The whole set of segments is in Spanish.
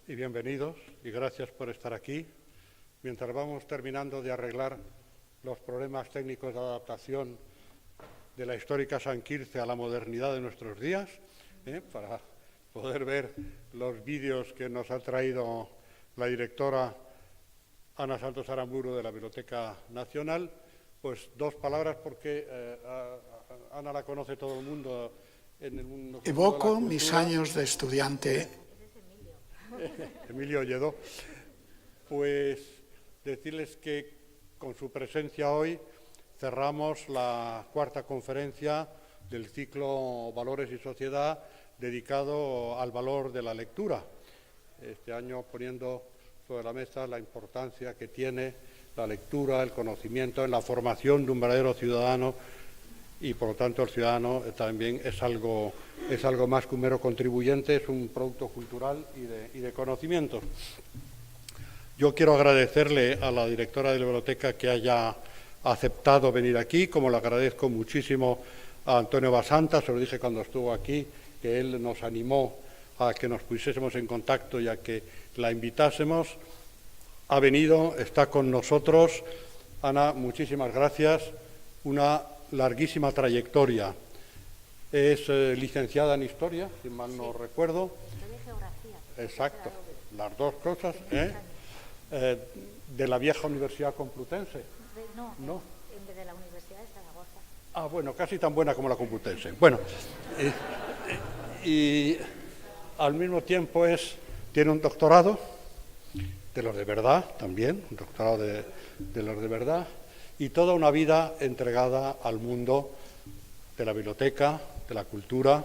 y bienvenidos, y gracias por estar aquí. Mientras vamos terminando de arreglar los problemas técnicos de adaptación de la histórica San Quirce a la modernidad de nuestros días, para poder ver los vídeos que nos ha traído la directora Ana Santos Aramburu de la Biblioteca Nacional, pues dos palabras porque Ana la conoce todo el mundo en el mundo. Evoco mis años de estudiante. Emilio Lledó. Pues decirles que con su presencia hoy cerramos la cuarta conferencia del ciclo Valores y Sociedad dedicado al valor de la lectura. Este año poniendo sobre la mesa la importancia que tiene la lectura, el conocimiento en la formación de un verdadero ciudadano, y por lo tanto el ciudadano también es algo más que un mero contribuyente, es un producto cultural y de conocimientos. Yo quiero agradecerle a la directora de la biblioteca que haya aceptado venir aquí, como le agradezco muchísimo a Antonio Basanta, se lo dije cuando estuvo aquí, que él nos animó a que nos pusiésemos en contacto y a que la invitásemos. Ha venido, está con nosotros. Ana, muchísimas gracias. Una larguísima trayectoria. Es licenciada en Historia, si mal no recuerdo. Historia y Geografía. Exacto, las dos cosas. De la vieja Universidad Complutense. No. De la Universidad de Zaragoza. Ah, bueno, casi tan buena como la Complutense. Bueno, y al mismo tiempo tiene un doctorado de los de verdad también, un doctorado de los de verdad, y toda una vida entregada al mundo de la biblioteca, de la cultura,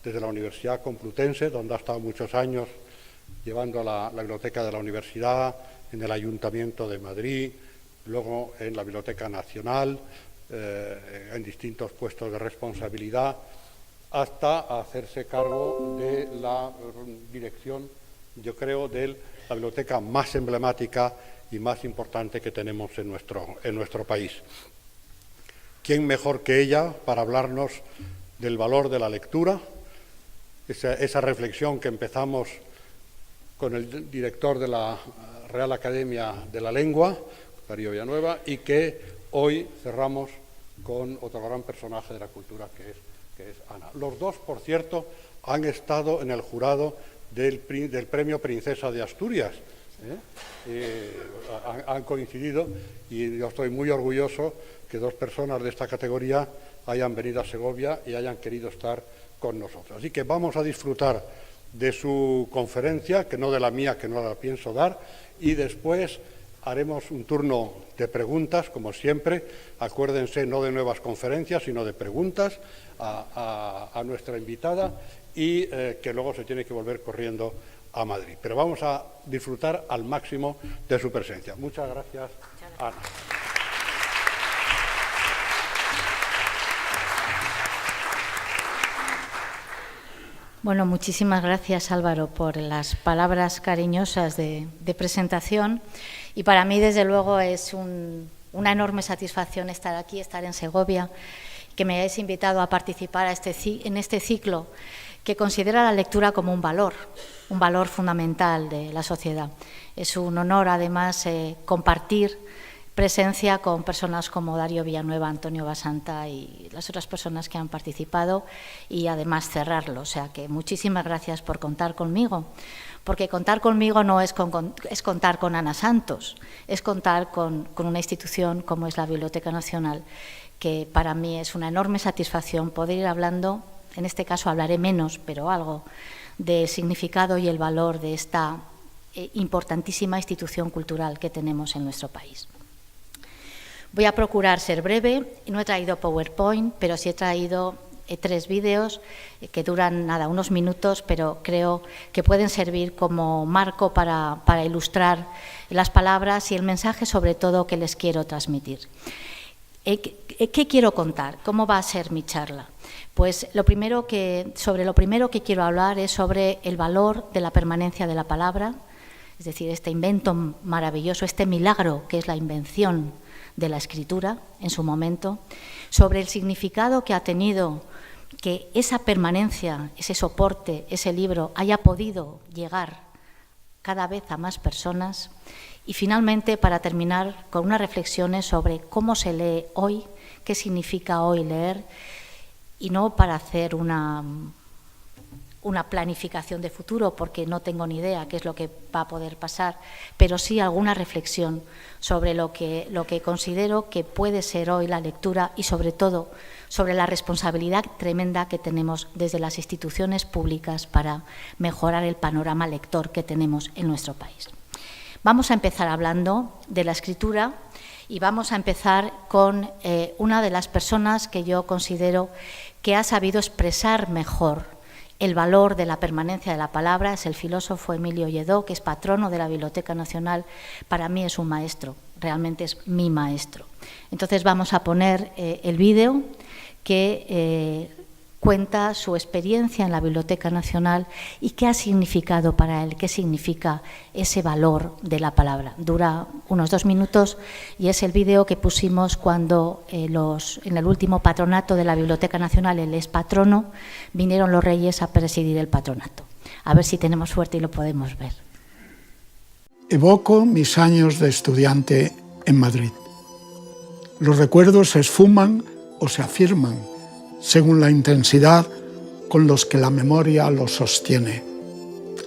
desde la Universidad Complutense, donde ha estado muchos años llevando la biblioteca de la universidad, en el Ayuntamiento de Madrid, luego en la Biblioteca Nacional, en distintos puestos de responsabilidad, hasta hacerse cargo de la dirección, yo creo, de la biblioteca más emblemática y más importante que tenemos en nuestro país. ¿Quién mejor que ella para hablarnos del valor de la lectura? Esa reflexión que empezamos con el director de la Real Academia de la Lengua, Darío Villanueva, y que hoy cerramos con otro gran personaje de la cultura que es Ana. Los dos, por cierto, han estado en el jurado del Premio Princesa de Asturias. Han coincidido y yo estoy muy orgulloso que dos personas de esta categoría hayan venido a Segovia y hayan querido estar con nosotros. Así que vamos a disfrutar de su conferencia, que no de la mía, que no la pienso dar, y después haremos un turno de preguntas, como siempre. Acuérdense, no de nuevas conferencias, sino de preguntas a nuestra invitada y que luego se tiene que volver corriendo a Madrid. Pero vamos a disfrutar al máximo de su presencia. Muchas gracias, Ana. Bueno, muchísimas gracias, Álvaro, por las palabras cariñosas de presentación. Y para mí, desde luego, es una enorme satisfacción estar aquí, estar en Segovia, que me hayáis invitado a participar en este ciclo que considera la lectura como un valor fundamental de la sociedad. Es un honor, además, compartir presencia con personas como Darío Villanueva, Antonio Basanta y las otras personas que han participado, y además cerrarlo. O sea que muchísimas gracias por contar conmigo, porque contar conmigo no es contar con Ana Santos, es contar con una institución como es la Biblioteca Nacional, que para mí es una enorme satisfacción poder ir hablando, en este caso hablaré menos, pero algo, del significado y el valor de esta importantísima institución cultural que tenemos en nuestro país. Voy a procurar ser breve. No he traído PowerPoint, pero sí he traído 3 vídeos que duran unos minutos, pero creo que pueden servir como marco para ilustrar las palabras y el mensaje, sobre todo, que les quiero transmitir. ¿Qué quiero contar? ¿Cómo va a ser mi charla? Pues sobre lo primero que quiero hablar es sobre el valor de la permanencia de la palabra, es decir, este invento maravilloso, este milagro que es la invención de la escritura en su momento, sobre el significado que ha tenido que esa permanencia, ese soporte, ese libro haya podido llegar cada vez a más personas. Y finalmente, para terminar, con unas reflexiones sobre cómo se lee hoy, qué significa hoy leer, y no para hacer una planificación de futuro, porque no tengo ni idea qué es lo que va a poder pasar, pero sí alguna reflexión sobre lo que considero que puede ser hoy la lectura y, sobre todo, sobre la responsabilidad tremenda que tenemos desde las instituciones públicas para mejorar el panorama lector que tenemos en nuestro país. Vamos a empezar hablando de la escritura y vamos a empezar con una de las personas que yo considero que ha sabido expresar mejor el valor de la permanencia de la palabra. Es el filósofo Emilio Lledó, que es patrono de la Biblioteca Nacional. Para mí es un maestro, realmente es mi maestro. Entonces vamos a poner el vídeo que cuenta su experiencia en la Biblioteca Nacional y qué ha significado para él, qué significa ese valor de la palabra. Dura unos 2 minutos y es el vídeo que pusimos cuando en el último patronato de la Biblioteca Nacional, él es patrono, vinieron los reyes a presidir el patronato. A ver si tenemos suerte y lo podemos ver. Evoco mis años de estudiante en Madrid. Los recuerdos se esfuman o se afirman según la intensidad con los que la memoria los sostiene.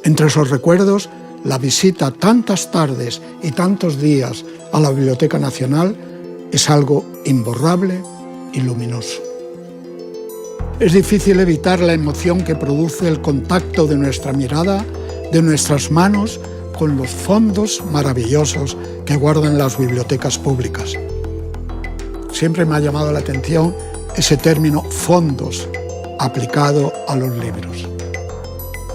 Entre esos recuerdos, la visita tantas tardes y tantos días a la Biblioteca Nacional es algo imborrable y luminoso. Es difícil evitar la emoción que produce el contacto de nuestra mirada, de nuestras manos, con los fondos maravillosos que guardan las bibliotecas públicas. Siempre me ha llamado la atención ese término fondos aplicado a los libros.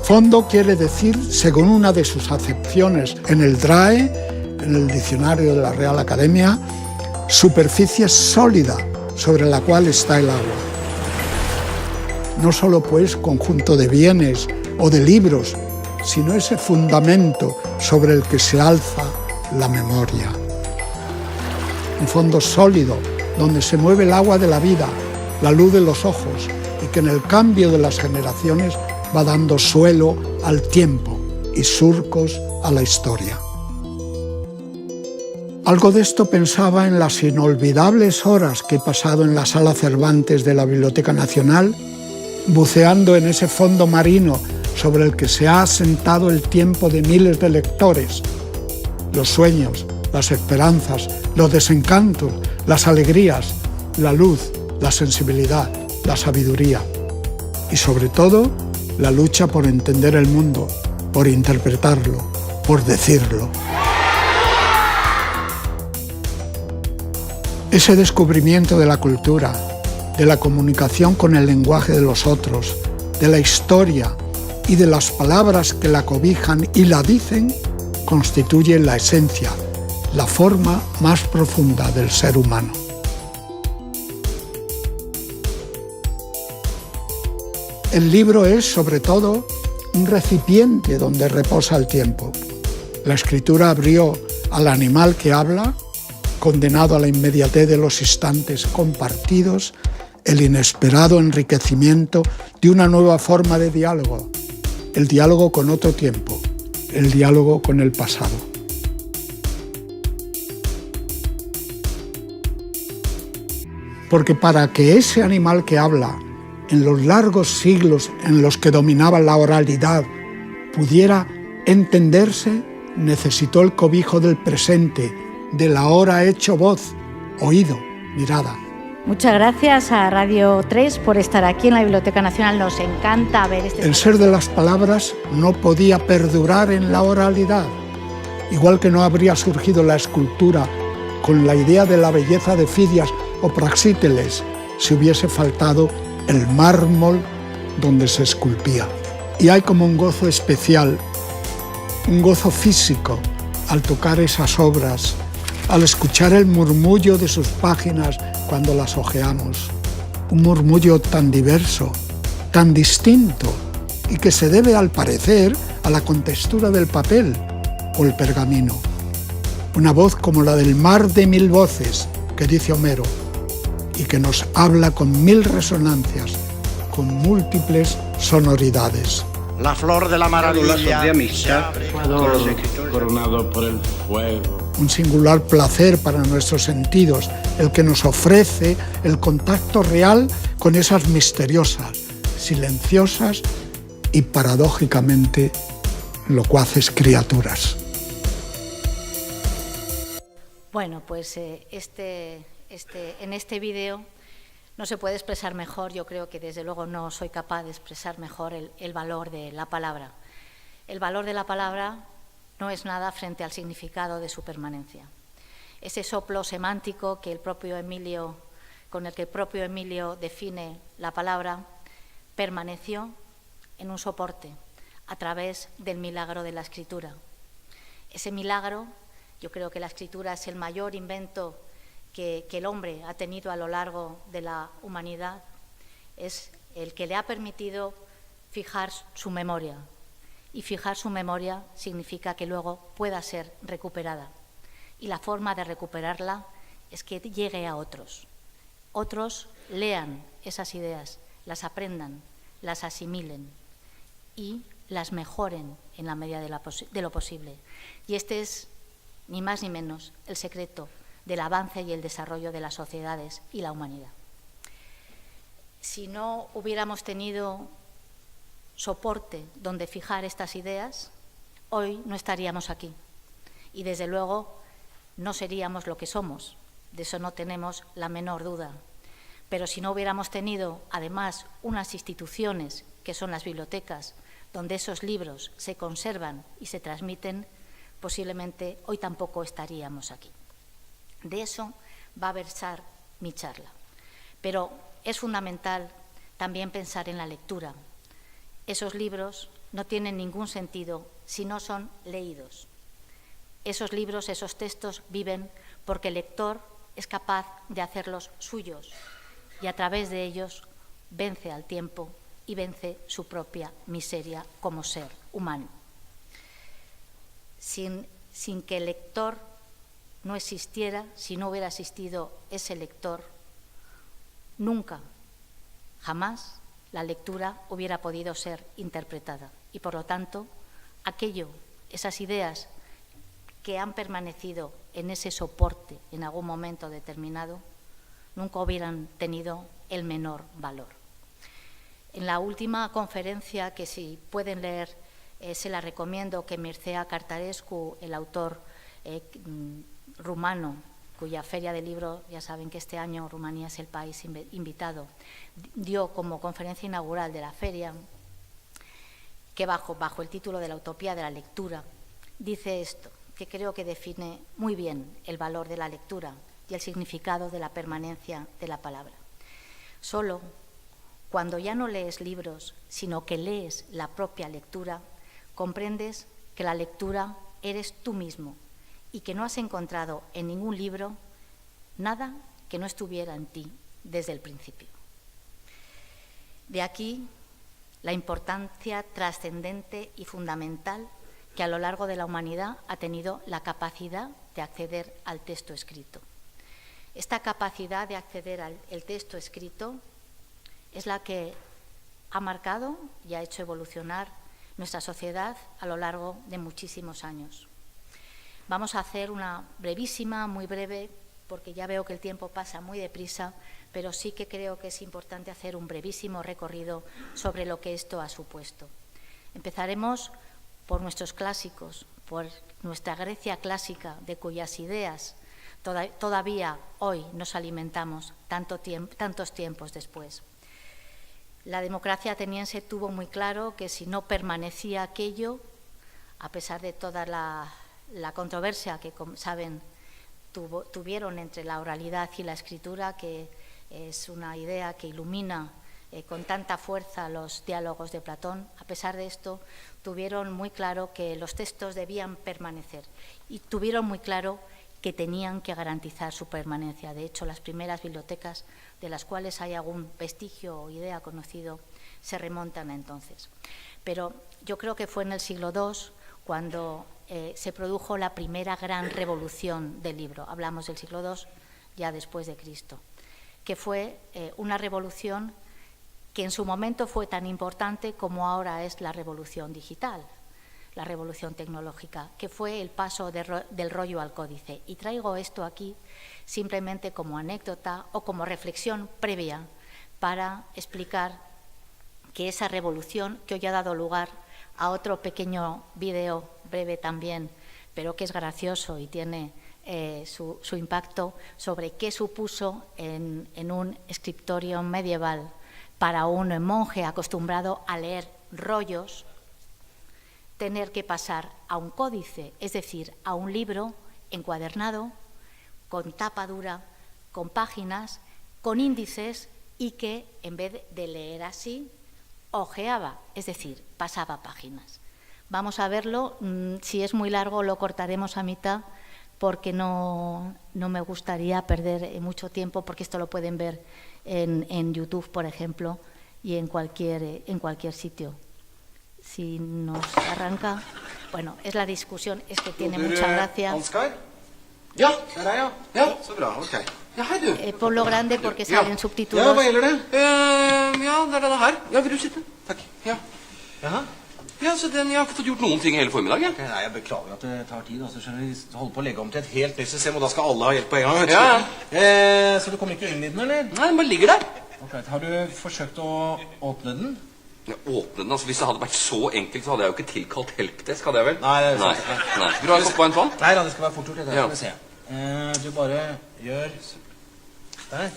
Fondo quiere decir, según una de sus acepciones en el DRAE, en el diccionario de la Real Academia, superficie sólida sobre la cual está el agua. No solo pues conjunto de bienes o de libros, sino ese fundamento sobre el que se alza la memoria. Un fondo sólido donde se mueve el agua de la vida, la luz de los ojos, y que en el cambio de las generaciones va dando suelo al tiempo y surcos a la historia. Algo de esto pensaba en las inolvidables horas que he pasado en la Sala Cervantes de la Biblioteca Nacional, buceando en ese fondo marino sobre el que se ha asentado el tiempo de miles de lectores, los sueños, las esperanzas, los desencantos, las alegrías, la luz, la sensibilidad, la sabiduría y, sobre todo, la lucha por entender el mundo, por interpretarlo, por decirlo. Ese descubrimiento de la cultura, de la comunicación con el lenguaje de los otros, de la historia y de las palabras que la cobijan y la dicen, constituye la esencia, la forma más profunda del ser humano. El libro es, sobre todo, un recipiente donde reposa el tiempo. La escritura abrió al animal que habla, condenado a la inmediatez de los instantes compartidos, el inesperado enriquecimiento de una nueva forma de diálogo, el diálogo con otro tiempo, el diálogo con el pasado. Porque para que ese animal que habla, en los largos siglos en los que dominaba la oralidad, pudiera entenderse, necesitó el cobijo del presente, del ahora hecho voz, oído, mirada. Muchas gracias a Radio 3 por estar aquí en la Biblioteca Nacional. Nos encanta ver este... El ser de las palabras no podía perdurar en la oralidad, igual que no habría surgido la escultura con la idea de la belleza de Fidias o Praxíteles si hubiese faltado el mármol donde se esculpía. Y hay como un gozo especial, un gozo físico al tocar esas obras, al escuchar el murmullo de sus páginas cuando las hojeamos. Un murmullo tan diverso, tan distinto, y que se debe, al parecer, a la contextura del papel o el pergamino. Una voz como la del mar de 1000 voces, que dice Homero, y que nos habla con 1000 resonancias con múltiples sonoridades. La flor de la maravilla de amistad, coronado por el fuego. Un singular placer para nuestros sentidos, el que nos ofrece el contacto real con esas misteriosas, silenciosas y paradójicamente locuaces criaturas. Bueno, pues en este vídeo no se puede expresar mejor, yo creo que desde luego no soy capaz de expresar mejor el valor de la palabra. El valor de la palabra no es nada frente al significado de su permanencia. Ese soplo semántico que con el que el propio Emilio define la palabra, permaneció en un soporte a través del milagro de la escritura. Ese milagro, yo creo que la escritura es el mayor invento que el hombre ha tenido a lo largo de la humanidad, es el que le ha permitido fijar su memoria. Y fijar su memoria significa que luego pueda ser recuperada. Y la forma de recuperarla es que llegue a otros. Otros lean esas ideas, las aprendan, las asimilen y las mejoren en la medida de lo posible. Y este es, ni más ni menos, el secreto del avance y el desarrollo de las sociedades y la humanidad. Si no hubiéramos tenido soporte donde fijar estas ideas, hoy no estaríamos aquí. Y desde luego no seríamos lo que somos, de eso no tenemos la menor duda. Pero si no hubiéramos tenido, además, unas instituciones, que son las bibliotecas, donde esos libros se conservan y se transmiten, posiblemente hoy tampoco estaríamos aquí. De eso va a versar mi charla. Pero es fundamental también pensar en la lectura. Esos libros no tienen ningún sentido si no son leídos. Esos libros, esos textos viven porque el lector es capaz de hacerlos suyos y a través de ellos vence al tiempo y vence su propia miseria como ser humano. Sin que el lector no existiera, si no hubiera existido ese lector, nunca, jamás, la lectura hubiera podido ser interpretada. Y por lo tanto, esas ideas que han permanecido en ese soporte en algún momento determinado, nunca hubieran tenido el menor valor. En la última conferencia, que si pueden leer, se la recomiendo, que Mircea Cartarescu, el autor rumano, cuya feria del libro, ya saben que este año Rumanía es el país invitado, dio como conferencia inaugural de la feria, que bajo el título de la utopía de la lectura, dice esto, que creo que define muy bien el valor de la lectura y el significado de la permanencia de la palabra. Solo cuando ya no lees libros, sino que lees la propia lectura, comprendes que la lectura eres tú mismo y que no has encontrado en ningún libro nada que no estuviera en ti desde el principio. De aquí la importancia trascendente y fundamental que a lo largo de la humanidad ha tenido la capacidad de acceder al texto escrito. Esta capacidad de acceder al texto escrito es la que ha marcado y ha hecho evolucionar nuestra sociedad a lo largo de muchísimos años. Vamos a hacer una brevísima, muy breve, porque ya veo que el tiempo pasa muy deprisa, pero sí que creo que es importante hacer un brevísimo recorrido sobre lo que esto ha supuesto. Empezaremos por nuestros clásicos, por nuestra Grecia clásica, de cuyas ideas todavía hoy nos alimentamos tantos tiempos después. La democracia ateniense tuvo muy claro que si no permanecía aquello, a pesar de toda la controversia que, como saben, tuvieron entre la oralidad y la escritura, que es una idea que ilumina con tanta fuerza los diálogos de Platón, a pesar de esto, tuvieron muy claro que los textos debían permanecer y tuvieron muy claro que tenían que garantizar su permanencia. De hecho, las primeras bibliotecas, de las cuales hay algún vestigio o idea conocido, se remontan a entonces. Pero yo creo que fue en el siglo II cuando se produjo la primera gran revolución del libro. Hablamos del siglo II, ya después de Cristo, que fue una revolución que en su momento fue tan importante como ahora es la revolución digital, la revolución tecnológica, que fue el paso del rollo al códice. Y traigo esto aquí simplemente como anécdota o como reflexión previa para explicar que esa revolución, que hoy ha dado lugar a otro pequeño vídeo breve también, pero que es gracioso y tiene su impacto sobre qué supuso en un scriptorium medieval para un monje acostumbrado a leer rollos, tener que pasar a un códice, es decir, a un libro encuadernado, con tapa dura, con páginas, con índices y que en vez de leer así, hojeaba, es decir, pasaba páginas. Vamos a verlo, si es muy largo lo cortaremos a mitad porque no me gustaría perder mucho tiempo, porque esto lo pueden ver en YouTube, por ejemplo, y en cualquier sitio. Si nos arranca, bueno, es la discusión, es que tiene mucha gracia. Ja, der er jeg. Ja, så bra, ok. Ja, hei du. Por lo grande porque salen subtítulos. Ja, hva gjelder det? Ja, det er denne her. Ja, vil du sitte? Takk. Ja. Jaha? Ja, så jeg har ikke fått gjort noen ting hele formiddag, jeg. Nei, jeg beklager at det tar tid, altså, skjønner du, vi holder på å legge om til et helt nytt system, og da skal alle ha hjelp på en gang, vet du. Ja. Så du kommer ikke inn i den, eller? Nei, den bare ligger der. Ok, har du forsøkt å åpne den? Ja, åpne den, altså hvis det hadde vært så enkelt, så hadde jeg jo ikke tilkalt helpdesk, hadde jeg vel? Nei, det er sant. Nei. Vil du ha en kopp varmt vann? Nei, da, det skal være fort gjort, det skal vi se. Du bare gjør der.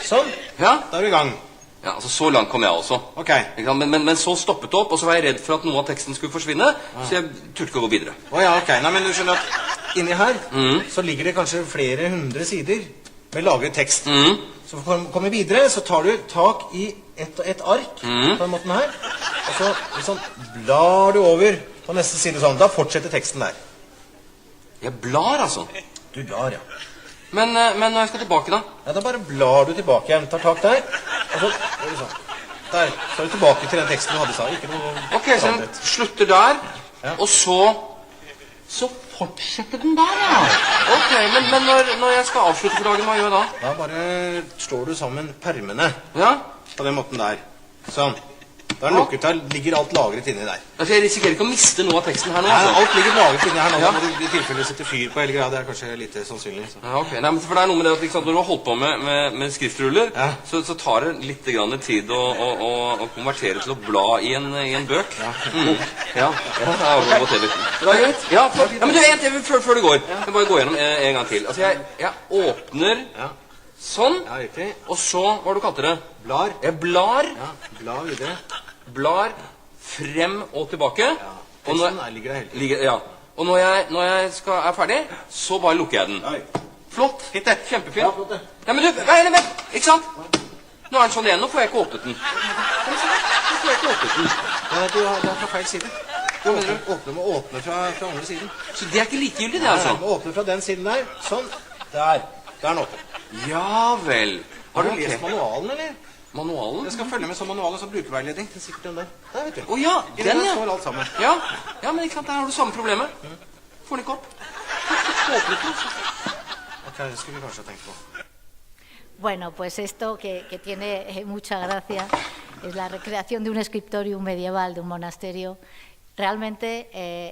Sånn. Ja, da er du i gang. Ja, altså så langt kom jeg også. Ok. Men så stoppet det opp, og så var jeg redd for at noe av teksten skulle forsvinne, så jeg turte ikke å gå videre. Åja, ok. Nei, men du skjønner at inni her, så ligger det kanskje flere hundre sider med lagret tekst. Så for å komme videre, så tar du tak i et ark på den måten her, og så liksom blar du over på neste side sånn. Da fortsetter teksten der. Jeg blar, altså? Du blar, ja. Men når jeg skal tilbake, da? Ja, da bare blar du tilbake igjen. Tar tak der, og så sånn. Der, så er du tilbake til den teksten du hadde sa. Ikke noe... Ok, så den slutter der, og så fortsetter den der, ja. Ok, men når jeg skal avslutte for dagen, hva gjør jeg da? Da bare slår du sammen permene. Ja? På den måten der. Sånn. Da er lukket der, ligger alt lagret inni der. Altså, jeg risikerer ikke å miste noe av teksten her nå? Nei, alt ligger lagret inni her nå. Da må du i tilfelle sette fyr på hele greia. Det er kanskje lite sannsynlig. Så. Ja, ok. Nei, men for det er noe med det at liksom, når du har holdt på med skriftruller, så tar det litt grann tid å konvertere til å bla i en bøk. Ja. Ja, det var det litt. Det er greit? Ja, men du, før du går, jeg vil bare gå gjennom en gang til. Altså, jeg åpner... Sånn, og så, hva du kalte det? Blar. Jeg blar. Ja, blar videre. Blar frem og tilbake. Ja, teksten ligger der helt. Ja, og når jeg er ferdig, så bare lukker jeg den. Oi. Flott. Fint det. Kjempefint. Ja, flott det. Ja, men du, vent, ikke sant? Nå er den sånn igjen, nå får jeg ikke åpnet den. Nå får jeg ikke åpnet den. Ja, det er fra feil side. Du må åpne fra andre siden. Så det er ikke likegyldig det, altså? Du må åpne fra den siden der. Sånn. Der. Der er den åpnet. Ja vel. Har du lest manualen, eller? Manualen? Jeg skal følge med sånn manualen som brukerveiledning. Det er sikkert den der. Der, vet du. Åja, den, ja. Alt sammen. Ja, men ikke sant, der har du samme problemet. Får den ikke opp. Åpnet den. Ok, det skulle vi kanskje ha tenkt på. Bueno, pues esto que tiene mucha gracia es la recreación de un scriptorium medieval de un monasterio. Realmente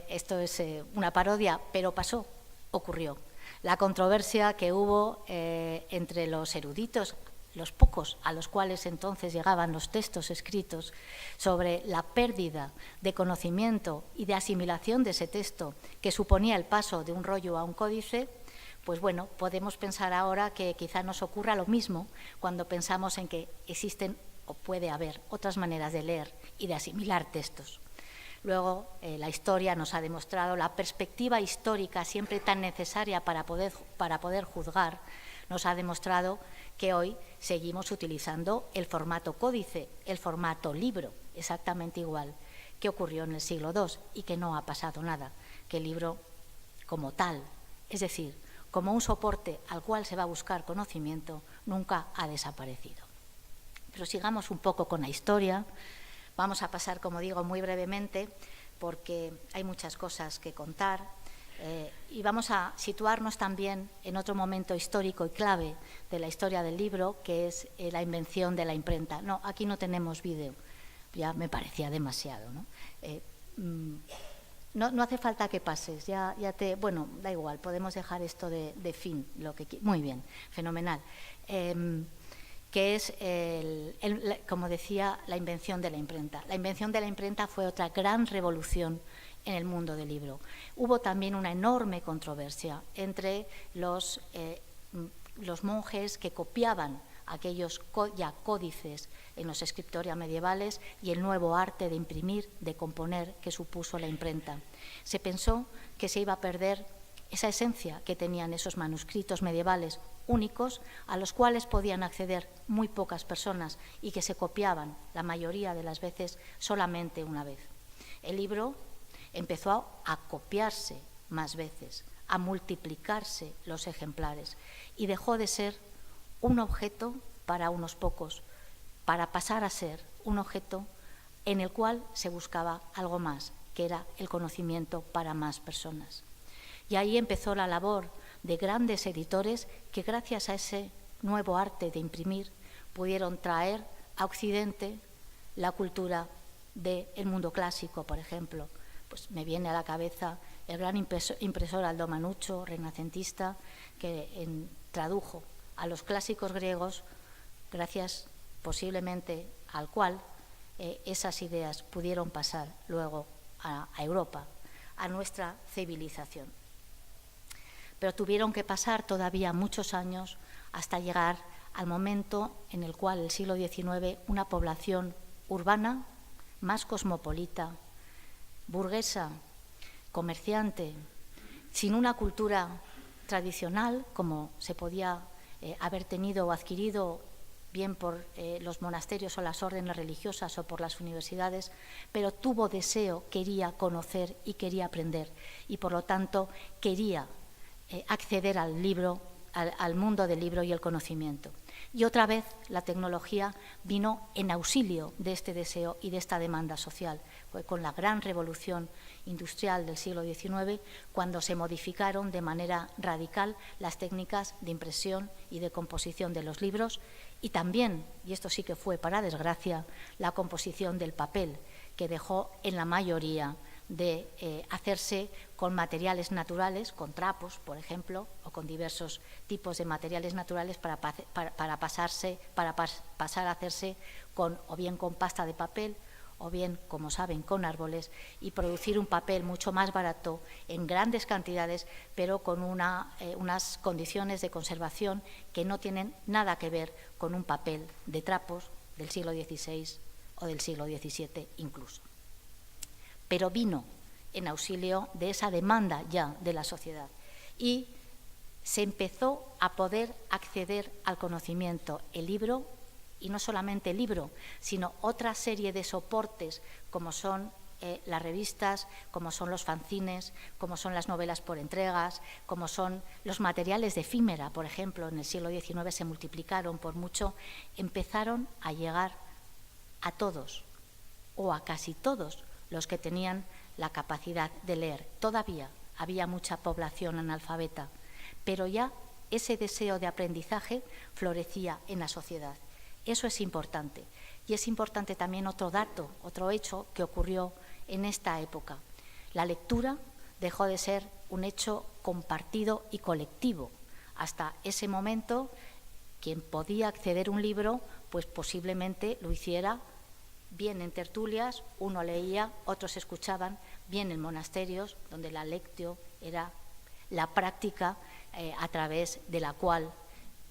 esto es una parodia, pero pasó, ocurrió. La controversia que hubo entre los eruditos, los pocos a los cuales entonces llegaban los textos escritos, sobre la pérdida de conocimiento y de asimilación de ese texto que suponía el paso de un rollo a un códice, pues bueno, podemos pensar ahora que quizá nos ocurra lo mismo cuando pensamos en que existen o puede haber otras maneras de leer y de asimilar textos. Luego, la historia nos ha demostrado la perspectiva histórica siempre tan necesaria para poder juzgar, nos ha demostrado que hoy seguimos utilizando el formato códice, el formato libro, exactamente igual que ocurrió en el siglo II y que no ha pasado nada, que el libro como tal, es decir, como un soporte al cual se va a buscar conocimiento, nunca ha desaparecido. Pero sigamos un poco con la historia. Vamos a pasar, como digo, muy brevemente, porque hay muchas cosas que contar. Y vamos a situarnos también en otro momento histórico y clave de la historia del libro, que es la invención de la imprenta. No, aquí no tenemos vídeo, ya me parecía demasiado, ¿no? No hace falta que pases, bueno, da igual, podemos dejar esto de fin, muy bien, fenomenal. Que es, como decía, la invención de la imprenta. La invención de la imprenta fue otra gran revolución en el mundo del libro. Hubo también una enorme controversia entre los monjes que copiaban aquellos ya códices en los scriptoria medievales y el nuevo arte de imprimir, de componer que supuso la imprenta. Se pensó que se iba a perder esa esencia que tenían esos manuscritos medievales únicos a los cuales podían acceder muy pocas personas y que se copiaban la mayoría de las veces solamente una vez. El libro empezó a copiarse más veces, a multiplicarse los ejemplares y dejó de ser un objeto para unos pocos, para pasar a ser un objeto en el cual se buscaba algo más, que era el conocimiento para más personas. Y ahí empezó la labor de grandes editores que, gracias a ese nuevo arte de imprimir, pudieron traer a Occidente la cultura del mundo clásico, por ejemplo. Pues me viene a la cabeza el gran impresor Aldo Manuccio, renacentista, que tradujo a los clásicos griegos, gracias posiblemente al cual esas ideas pudieron pasar luego a Europa, a nuestra civilización. Pero tuvieron que pasar todavía muchos años hasta llegar al momento en el cual el siglo XIX, una población urbana, más cosmopolita, burguesa, comerciante, sin una cultura tradicional como se podía haber tenido o adquirido bien por los monasterios o las órdenes religiosas o por las universidades, pero tuvo deseo, quería conocer y quería aprender y por lo tanto quería acceder al libro, al mundo del libro y el conocimiento. Y otra vez la tecnología vino en auxilio de este deseo y de esta demanda social. Fue con la gran revolución industrial del siglo XIX cuando se modificaron de manera radical las técnicas de impresión y de composición de los libros y también, y esto sí que fue para desgracia, la composición del papel, que dejó en la mayoría de hacerse con materiales naturales, con trapos, por ejemplo, o con diversos tipos de materiales naturales para pasar a hacerse o bien con pasta de papel o bien, como saben, con árboles y producir un papel mucho más barato en grandes cantidades, pero con unas condiciones de conservación que no tienen nada que ver con un papel de trapos del siglo XVI o del siglo XVII incluso. Pero vino en auxilio de esa demanda ya de la sociedad y se empezó a poder acceder al conocimiento, el libro, y no solamente el libro, sino otra serie de soportes como son las revistas, como son los fanzines, como son las novelas por entregas, como son los materiales de efímera, por ejemplo, en el siglo XIX se multiplicaron por mucho, empezaron a llegar a todos o a casi todos los que tenían la capacidad de leer. Todavía había mucha población analfabeta, pero ya ese deseo de aprendizaje florecía en la sociedad. Eso es importante. Y es importante también otro dato, otro hecho que ocurrió en esta época. La lectura dejó de ser un hecho compartido y colectivo. Hasta ese momento, quien podía acceder a un libro, pues posiblemente lo hiciera bien en tertulias, uno leía, otros escuchaban, bien en monasterios, donde la lectio era la práctica a través de la cual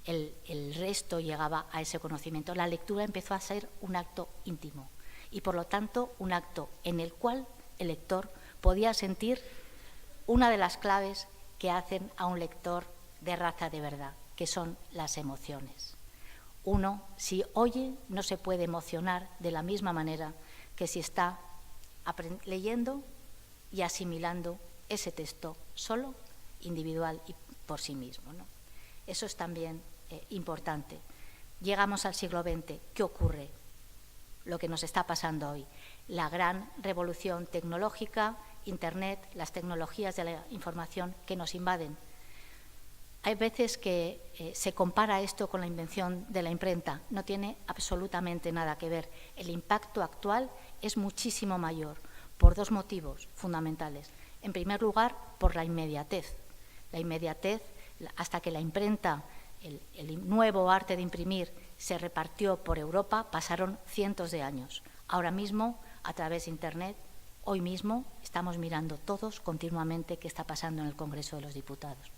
el resto llegaba a ese conocimiento. La lectura empezó a ser un acto íntimo y, por lo tanto, un acto en el cual el lector podía sentir una de las claves que hacen a un lector de raza de verdad, que son las emociones. Uno, si oye, no se puede emocionar de la misma manera que si está leyendo y asimilando ese texto solo, individual y por sí mismo, ¿no? Eso es también importante. Llegamos al siglo XX. ¿Qué ocurre? Lo que nos está pasando hoy. La gran revolución tecnológica Internet, las tecnologías de la información que nos invaden. Hay veces que se compara esto con la invención de la imprenta. No tiene absolutamente nada que ver. El impacto actual es muchísimo mayor por dos motivos fundamentales. En primer lugar, por la inmediatez. La inmediatez, hasta que la imprenta, el nuevo arte de imprimir, se repartió por Europa, pasaron cientos de años. Ahora mismo, a través de Internet, hoy mismo estamos mirando todos continuamente qué está pasando en el Congreso de los Diputados.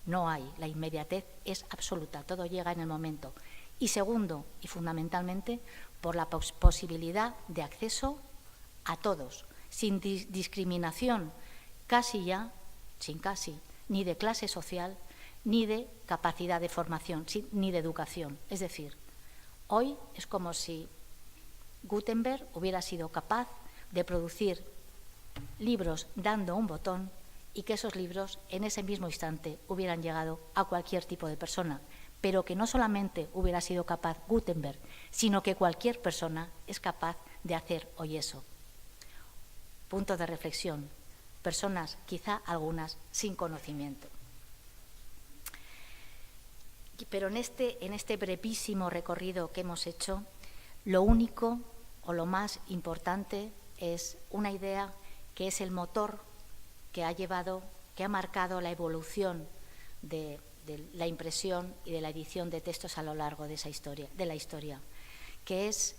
No hay, la inmediatez es absoluta, todo llega en el momento. Y segundo, y fundamentalmente, por la posibilidad de acceso a todos, sin discriminación, ni de clase social, ni de capacidad de formación, ni de educación. Es decir, hoy es como si Gutenberg hubiera sido capaz de producir libros dando un botón y que esos libros en ese mismo instante hubieran llegado a cualquier tipo de persona, pero que no solamente hubiera sido capaz Gutenberg, sino que cualquier persona es capaz de hacer hoy eso. Punto de reflexión. Personas, quizá algunas, sin conocimiento. Pero en este brevísimo recorrido que hemos hecho, lo único o lo más importante es una idea que es el motor que ha marcado la evolución de la impresión y de la edición de textos a lo largo de la historia, que es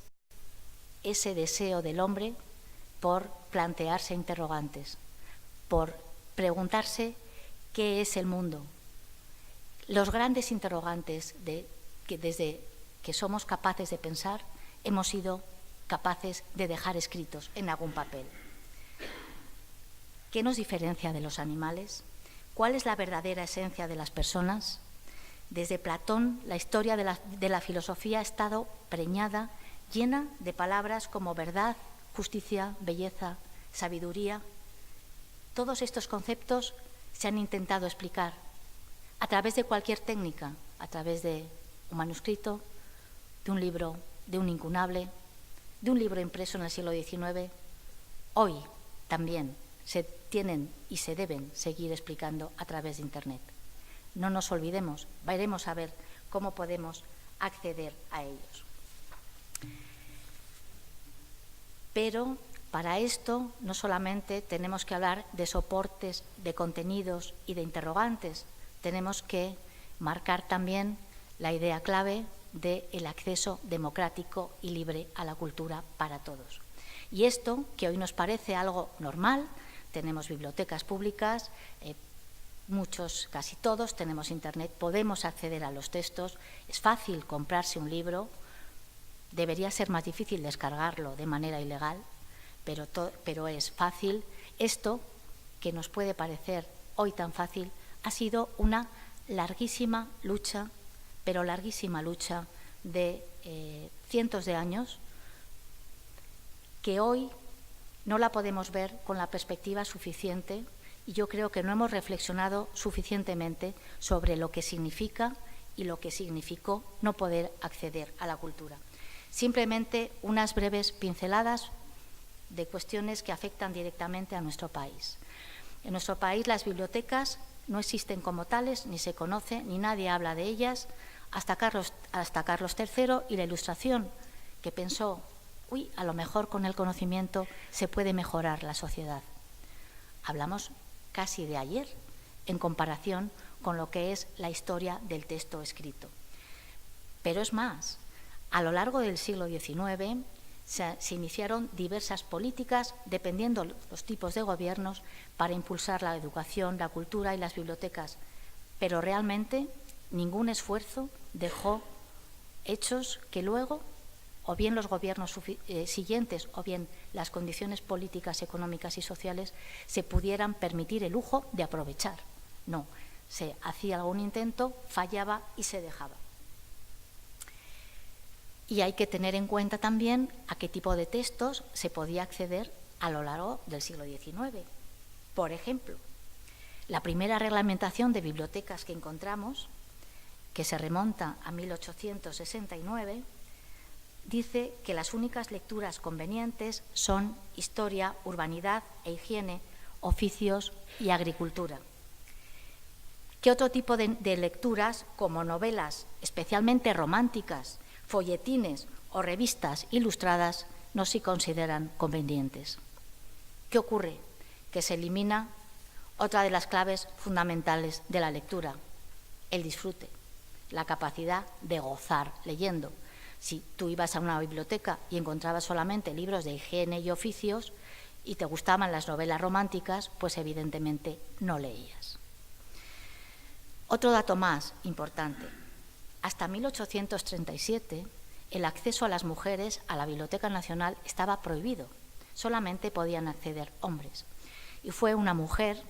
ese deseo del hombre por plantearse interrogantes, por preguntarse qué es el mundo. Los grandes interrogantes que desde que somos capaces de pensar hemos sido capaces de dejar escritos en algún papel. ¿Qué nos diferencia de los animales? ¿Cuál es la verdadera esencia de las personas? Desde Platón, la historia de la filosofía ha estado preñada, llena de palabras como verdad, justicia, belleza, sabiduría. Todos estos conceptos se han intentado explicar a través de cualquier técnica, a través de un manuscrito, de un libro, de un incunable, de un libro impreso en el siglo XIX. Hoy también se tienen y se deben seguir explicando a través de Internet. No nos olvidemos, veremos a ver cómo podemos acceder a ellos. Pero para esto no solamente tenemos que hablar de soportes, de contenidos y de interrogantes, tenemos que marcar también la idea clave del acceso democrático y libre a la cultura para todos. Y esto, que hoy nos parece algo normal, tenemos bibliotecas públicas, muchos, casi todos, tenemos Internet, podemos acceder a los textos, es fácil comprarse un libro, debería ser más difícil descargarlo de manera ilegal, pero es fácil. Esto, que nos puede parecer hoy tan fácil, ha sido una larguísima lucha, pero larguísima lucha de cientos de años, que hoy no la podemos ver con la perspectiva suficiente, y yo creo que no hemos reflexionado suficientemente sobre lo que significa y lo que significó no poder acceder a la cultura. Simplemente unas breves pinceladas de cuestiones que afectan directamente a nuestro país. En nuestro país las bibliotecas no existen como tales, ni se conoce, ni nadie habla de ellas, hasta Carlos III y la Ilustración, que pensó, a lo mejor con el conocimiento se puede mejorar la sociedad. Hablamos casi de ayer, en comparación con lo que es la historia del texto escrito. Pero es más, a lo largo del siglo XIX se iniciaron diversas políticas, dependiendo los tipos de gobiernos, para impulsar la educación, la cultura y las bibliotecas. Pero realmente ningún esfuerzo dejó hechos que luego, o bien los gobiernos siguientes, o bien las condiciones políticas, económicas y sociales, se pudieran permitir el lujo de aprovechar. No, se hacía algún intento, fallaba y se dejaba. Y hay que tener en cuenta también a qué tipo de textos se podía acceder a lo largo del siglo XIX. Por ejemplo, la primera reglamentación de bibliotecas que encontramos, que se remonta a 1869, dice que las únicas lecturas convenientes son historia, urbanidad e higiene, oficios y agricultura. ¿Qué otro tipo de lecturas, como novelas especialmente románticas, folletines o revistas ilustradas, no se consideran convenientes? ¿Qué ocurre? Que se elimina otra de las claves fundamentales de la lectura, el disfrute, la capacidad de gozar leyendo. Si tú ibas a una biblioteca y encontrabas solamente libros de higiene y oficios y te gustaban las novelas románticas, pues evidentemente no leías. Otro dato más importante. Hasta 1837 el acceso a las mujeres a la Biblioteca Nacional estaba prohibido. Solamente podían acceder hombres. Y fue una mujer,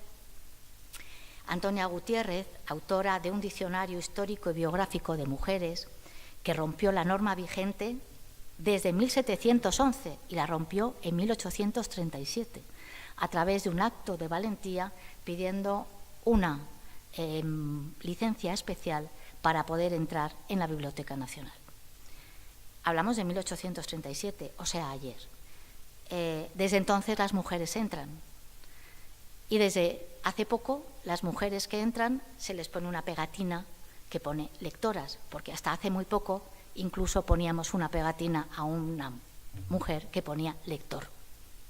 Antonia Gutiérrez, autora de un diccionario histórico y biográfico de mujeres, que rompió la norma vigente desde 1711 y la rompió en 1837 a través de un acto de valentía pidiendo una licencia especial para poder entrar en la Biblioteca Nacional. Hablamos de 1837, o sea, ayer. Desde entonces las mujeres entran y desde hace poco las mujeres que entran se les pone una pegatina que pone lectoras, porque hasta hace muy poco incluso poníamos una pegatina a una mujer que ponía lector.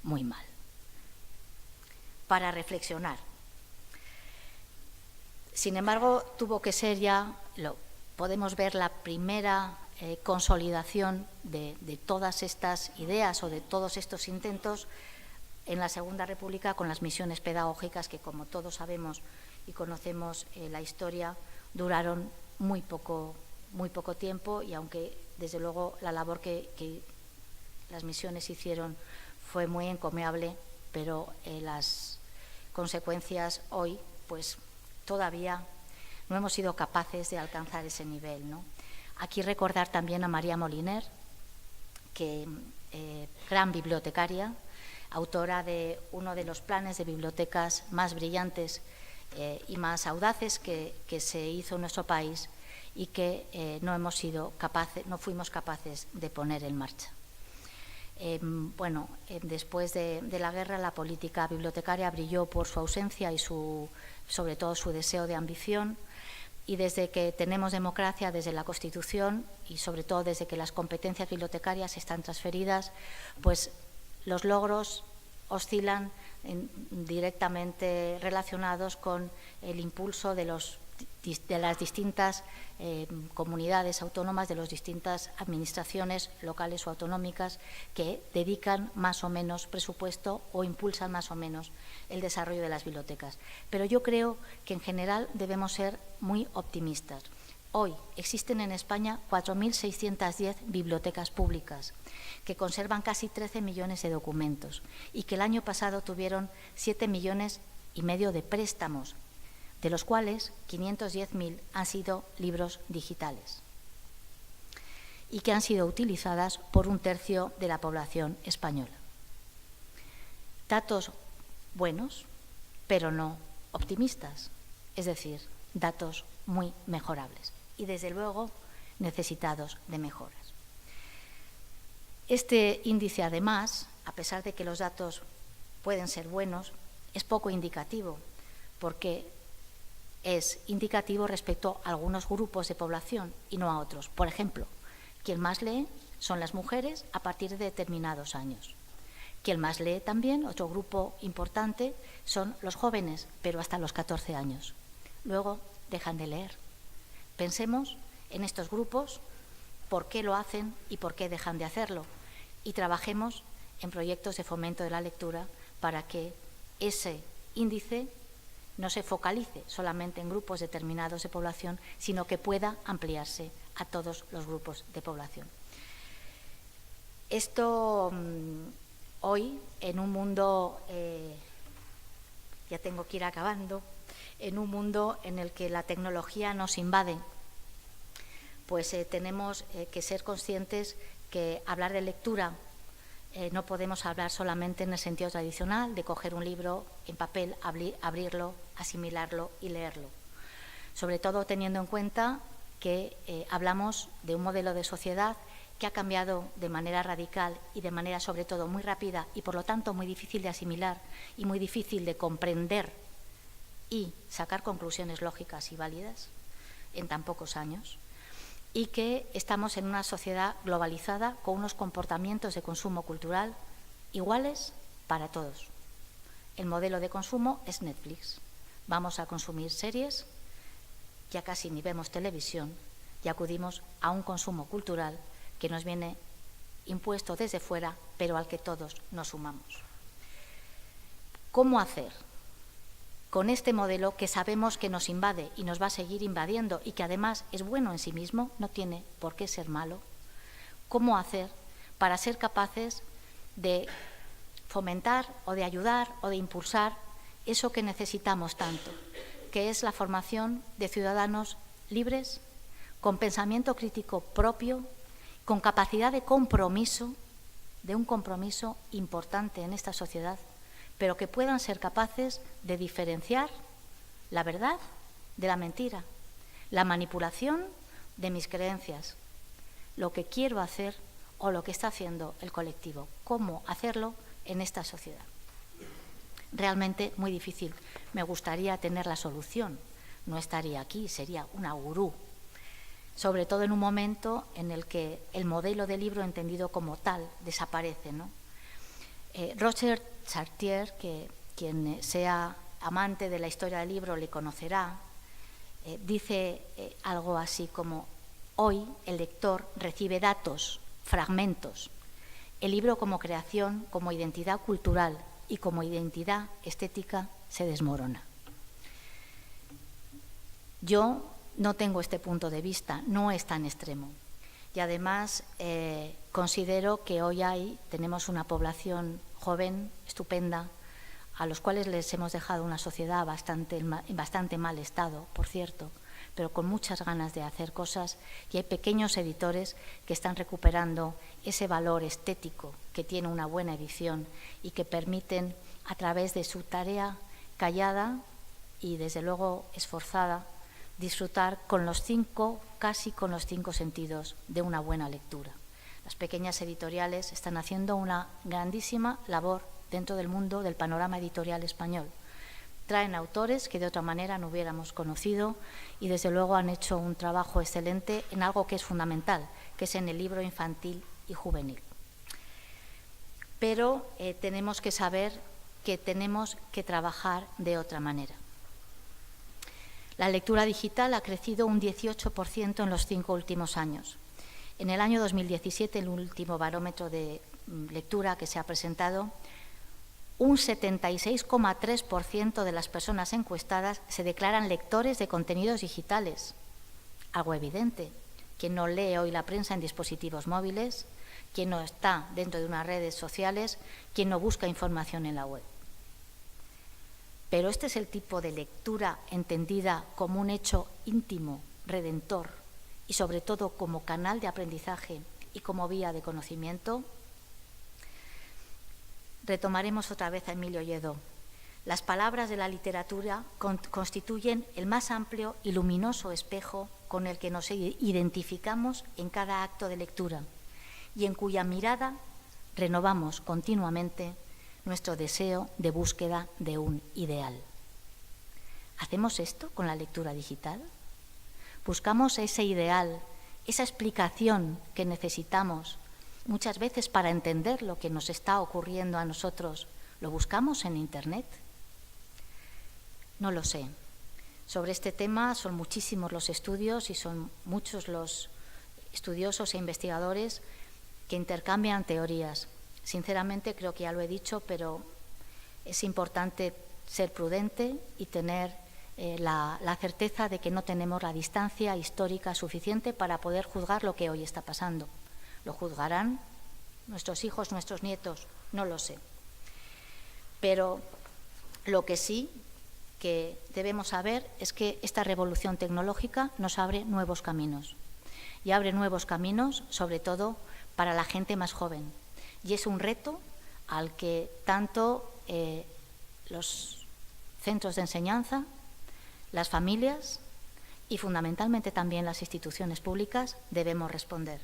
Muy mal. Para reflexionar. Sin embargo, tuvo que ser ya, podemos ver la primera consolidación de todas estas ideas o de todos estos intentos en la Segunda República con las misiones pedagógicas que, como todos sabemos y conocemos la historia, duraron muy poco tiempo, y aunque desde luego la labor que las misiones hicieron fue muy encomiable, pero las consecuencias hoy pues todavía no hemos sido capaces de alcanzar ese nivel, ¿no? Aquí recordar también a María Moliner, que gran bibliotecaria, autora de uno de los planes de bibliotecas más brillantes y más audaces que se hizo en nuestro país y que no fuimos capaces de poner en marcha. Después de la guerra, la política bibliotecaria brilló por su ausencia y sobre todo su deseo de ambición, y desde que tenemos democracia, desde la Constitución y sobre todo desde que las competencias bibliotecarias están transferidas, pues los logros oscilan directamente relacionados con el impulso de las distintas comunidades autónomas, de las distintas administraciones locales o autonómicas que dedican más o menos presupuesto o impulsan más o menos el desarrollo de las bibliotecas. Pero yo creo que en general debemos ser muy optimistas. Hoy existen en España 4.610 bibliotecas públicas que conservan casi 13 millones de documentos y que el año pasado tuvieron 7,5 millones de préstamos, de los cuales 510.000 han sido libros digitales y que han sido utilizadas por 1/3 de la población española. Datos buenos, pero no optimistas, es decir, datos muy mejorables y, desde luego, necesitados de mejoras. Este índice, además, a pesar de que los datos pueden ser buenos, es poco indicativo, porque es indicativo respecto a algunos grupos de población y no a otros. Por ejemplo, quien más lee son las mujeres a partir de determinados años. Quien más lee también, otro grupo importante, son los jóvenes, pero hasta los 14 años. Luego dejan de leer. Pensemos en estos grupos, por qué lo hacen y por qué dejan de hacerlo, y trabajemos en proyectos de fomento de la lectura para que ese índice no se focalice solamente en grupos determinados de población, sino que pueda ampliarse a todos los grupos de población. Esto hoy, en un mundo, ya tengo que ir acabando, en un mundo en el que la tecnología nos invade, pues tenemos que ser conscientes que hablar de lectura no podemos hablar solamente en el sentido tradicional de coger un libro en papel, abrirlo, asimilarlo y leerlo. Sobre todo teniendo en cuenta que hablamos de un modelo de sociedad que ha cambiado de manera radical y de manera sobre todo muy rápida y por lo tanto muy difícil de asimilar y muy difícil de comprender y sacar conclusiones lógicas y válidas en tan pocos años, y que estamos en una sociedad globalizada con unos comportamientos de consumo cultural iguales para todos. El modelo de consumo es Netflix. Vamos a consumir series, ya casi ni vemos televisión y acudimos a un consumo cultural que nos viene impuesto desde fuera, pero al que todos nos sumamos. ¿Cómo hacer con este modelo que sabemos que nos invade y nos va a seguir invadiendo y que además es bueno en sí mismo, no tiene por qué ser malo? ¿Cómo hacer para ser capaces de fomentar o de ayudar o de impulsar eso que necesitamos tanto, que es la formación de ciudadanos libres, con pensamiento crítico propio, con capacidad de compromiso, de un compromiso importante en esta sociedad, pero que puedan ser capaces de diferenciar la verdad de la mentira, la manipulación de mis creencias, lo que quiero hacer o lo que está haciendo el colectivo, cómo hacerlo en esta sociedad. Realmente muy difícil. Me gustaría tener la solución. No estaría aquí, sería una gurú. Sobre todo en un momento en el que el modelo de libro entendido como tal desaparece, ¿no? Roger Chartier, que quien sea amante de la historia del libro le conocerá, dice algo así como: hoy el lector recibe datos, fragmentos. El libro como creación, como identidad cultural y como identidad estética se desmorona. Yo no tengo este punto de vista, no es tan extremo. Y además considero que hoy tenemos una población joven, estupenda, a los cuales les hemos dejado una sociedad en bastante mal estado, por cierto, pero con muchas ganas de hacer cosas, y hay pequeños editores que están recuperando ese valor estético que tiene una buena edición y que permiten, a través de su tarea callada y desde luego esforzada, disfrutar casi con los cinco sentidos de una buena lectura. Las pequeñas editoriales están haciendo una grandísima labor dentro del mundo del panorama editorial español. Traen autores que de otra manera no hubiéramos conocido y desde luego han hecho un trabajo excelente en algo que es fundamental, que es en el libro infantil y juvenil. Pero tenemos que saber que tenemos que trabajar de otra manera. La lectura digital ha crecido un 18% en los 5 últimos años. En el año 2017, el último barómetro de lectura que se ha presentado, un 76,3% de las personas encuestadas se declaran lectores de contenidos digitales. Algo evidente. Quien no lee hoy la prensa en dispositivos móviles, quien no está dentro de unas redes sociales, quien no busca información en la web. Pero este es el tipo de lectura entendida como un hecho íntimo, redentor y sobre todo como canal de aprendizaje y como vía de conocimiento. Retomaremos otra vez a Emilio Lledó. Las palabras de la literatura constituyen el más amplio y luminoso espejo con el que nos identificamos en cada acto de lectura y en cuya mirada renovamos continuamente nuestro deseo de búsqueda de un ideal. ¿Hacemos esto con la lectura digital? ¿Buscamos ese ideal, esa explicación que necesitamos muchas veces para entender lo que nos está ocurriendo a nosotros? ¿Lo buscamos en Internet? No lo sé. Sobre este tema son muchísimos los estudios y son muchos los estudiosos e investigadores que intercambian teorías. Sinceramente, creo que ya lo he dicho, pero es importante ser prudente y tener la certeza de que no tenemos la distancia histórica suficiente para poder juzgar lo que hoy está pasando. ¿Lo juzgarán nuestros hijos, nuestros nietos? No lo sé. Pero lo que sí que debemos saber es que esta revolución tecnológica nos abre nuevos caminos. Y abre nuevos caminos, sobre todo, para la gente más joven. Y es un reto al que tanto los centros de enseñanza, las familias y fundamentalmente también las instituciones públicas debemos responder.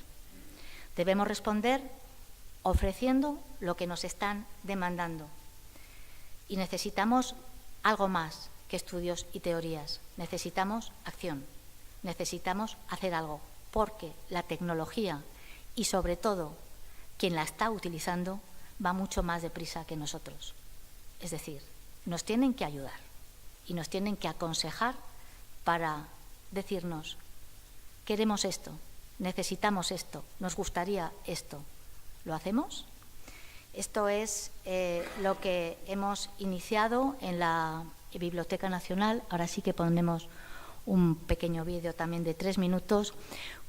Debemos responder ofreciendo lo que nos están demandando. Y necesitamos algo más que estudios y teorías. Necesitamos acción. Necesitamos hacer algo, porque la tecnología y, sobre todo, quien la está utilizando va mucho más deprisa que nosotros. Es decir, nos tienen que ayudar y nos tienen que aconsejar para decirnos: queremos esto, necesitamos esto, nos gustaría esto. ¿Lo hacemos? Esto es lo que hemos iniciado en la Biblioteca Nacional. Ahora sí que ponemos un pequeño vídeo también de 3 minutos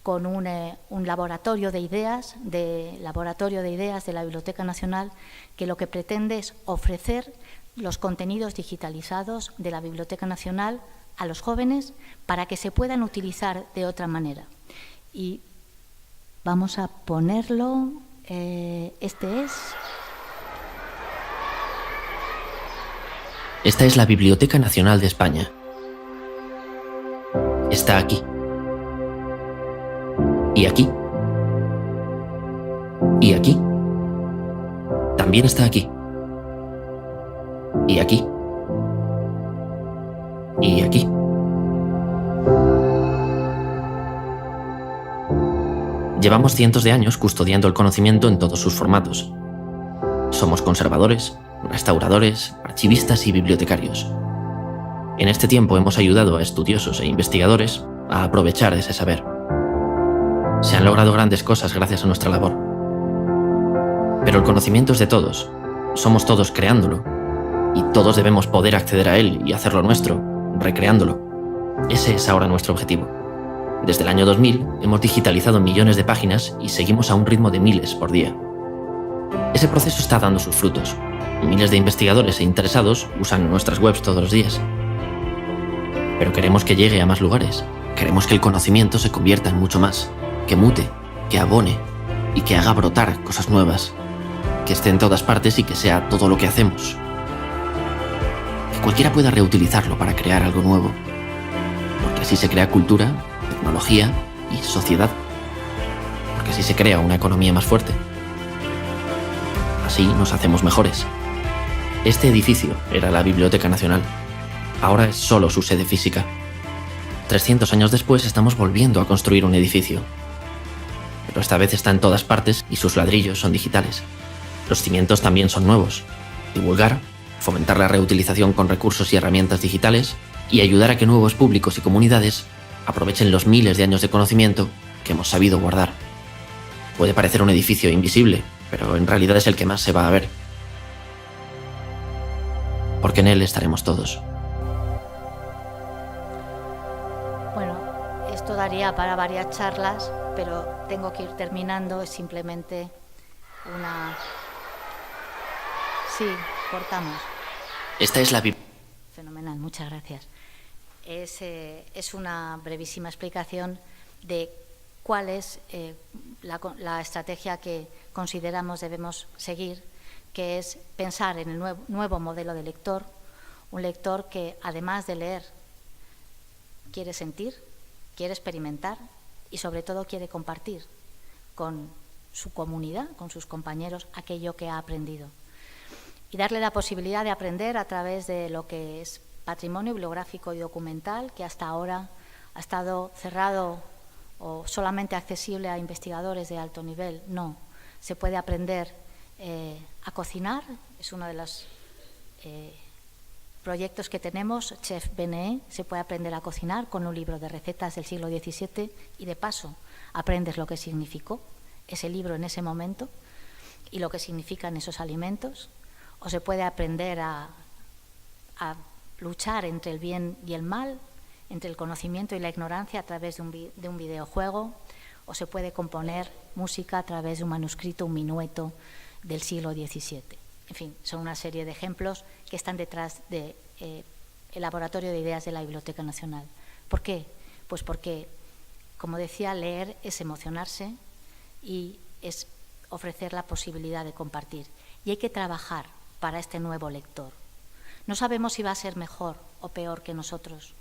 con un laboratorio de ideas, de la Biblioteca Nacional, que lo que pretende es ofrecer los contenidos digitalizados de la Biblioteca Nacional a los jóvenes para que se puedan utilizar de otra manera. Y vamos a ponerlo. Esta es la Biblioteca Nacional de España. Está aquí. Y aquí. Y aquí. También está aquí. Y aquí. Y aquí. Llevamos cientos de años custodiando el conocimiento en todos sus formatos. Somos conservadores, restauradores, archivistas y bibliotecarios. En este tiempo hemos ayudado a estudiosos e investigadores a aprovechar ese saber. Se han logrado grandes cosas gracias a nuestra labor. Pero el conocimiento es de todos. Somos todos creándolo. Y todos debemos poder acceder a él y hacerlo nuestro, recreándolo. Ese es ahora nuestro objetivo. Desde el año 2000 hemos digitalizado millones de páginas y seguimos a un ritmo de miles por día. Ese proceso está dando sus frutos. Miles de investigadores e interesados usan nuestras webs todos los días. Pero queremos que llegue a más lugares. Queremos que el conocimiento se convierta en mucho más, que mute, que abone y que haga brotar cosas nuevas, que esté en todas partes y que sea todo lo que hacemos. Que cualquiera pueda reutilizarlo para crear algo nuevo, porque así se crea cultura, tecnología y sociedad, porque así se crea una economía más fuerte. Así nos hacemos mejores. Este edificio era la Biblioteca Nacional. Ahora es solo su sede física. 300 años después estamos volviendo a construir un edificio. Pero esta vez está en todas partes y sus ladrillos son digitales. Los cimientos también son nuevos. Divulgar, fomentar la reutilización con recursos y herramientas digitales y ayudar a que nuevos públicos y comunidades aprovechen los miles de años de conocimiento que hemos sabido guardar. Puede parecer un edificio invisible, pero en realidad es el que más se va a ver. Porque en él estaremos todos. Bueno, esto daría para varias charlas, pero tengo que ir terminando. Es simplemente una... Sí, cortamos. Esta es la Fenomenal, muchas gracias. Es una brevísima explicación de cuál es la estrategia que consideramos debemos seguir, que es pensar en el nuevo modelo de lector, un lector que, además de leer, quiere sentir, quiere experimentar y, sobre todo, quiere compartir con su comunidad, con sus compañeros, aquello que ha aprendido. Y darle la posibilidad de aprender a través de lo que es patrimonio bibliográfico y documental, que hasta ahora ha estado cerrado o solamente accesible a investigadores de alto nivel. No, se puede aprender a cocinar, es uno de los proyectos que tenemos, Chef BNE, se puede aprender a cocinar con un libro de recetas del siglo XVII y, de paso, aprendes lo que significó ese libro en ese momento y lo que significan esos alimentos. O se puede aprender a luchar entre el bien y el mal, entre el conocimiento y la ignorancia a través de un videojuego, o se puede componer música a través de un manuscrito, un minueto del siglo XVII. En fin, son una serie de ejemplos que están detrás del laboratorio de ideas de la Biblioteca Nacional. ¿Por qué? Pues porque, como decía, leer es emocionarse y es ofrecer la posibilidad de compartir. Y hay que trabajar para este nuevo lector. No sabemos si va a ser mejor o peor que nosotros.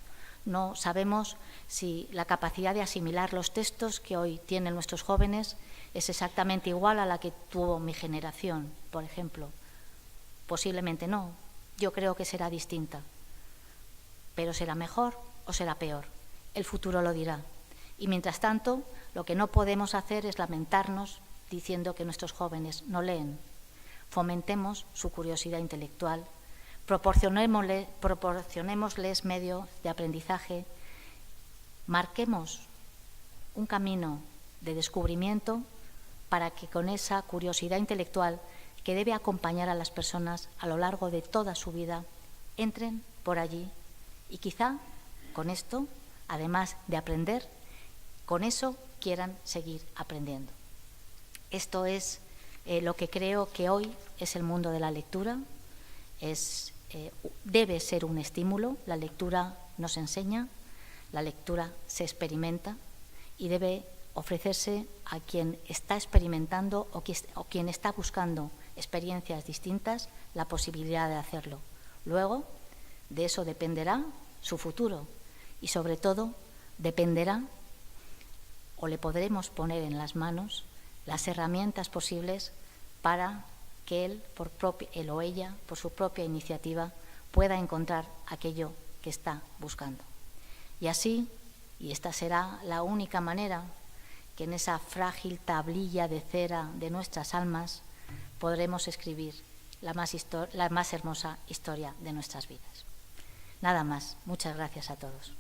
No sabemos si la capacidad de asimilar los textos que hoy tienen nuestros jóvenes es exactamente igual a la que tuvo mi generación, por ejemplo. Posiblemente no. Yo creo que será distinta. Pero será mejor o será peor. El futuro lo dirá. Y mientras tanto, lo que no podemos hacer es lamentarnos diciendo que nuestros jóvenes no leen. Fomentemos su curiosidad intelectual, proporcionémosles medios de aprendizaje, marquemos un camino de descubrimiento para que con esa curiosidad intelectual que debe acompañar a las personas a lo largo de toda su vida, entren por allí y quizá con esto, además de aprender, con eso quieran seguir aprendiendo. Esto es lo que creo que hoy es el mundo de la lectura. Debe ser un estímulo. La lectura nos enseña, la lectura se experimenta y debe ofrecerse a quien está experimentando o quien está buscando experiencias distintas la posibilidad de hacerlo. Luego, de eso dependerá su futuro y, sobre todo, dependerá o le podremos poner en las manos las herramientas posibles para que él o ella, por su propia iniciativa, pueda encontrar aquello que está buscando. Y así, y esta será la única manera que en esa frágil tablilla de cera de nuestras almas podremos escribir la más hermosa historia de nuestras vidas. Nada más. Muchas gracias a todos.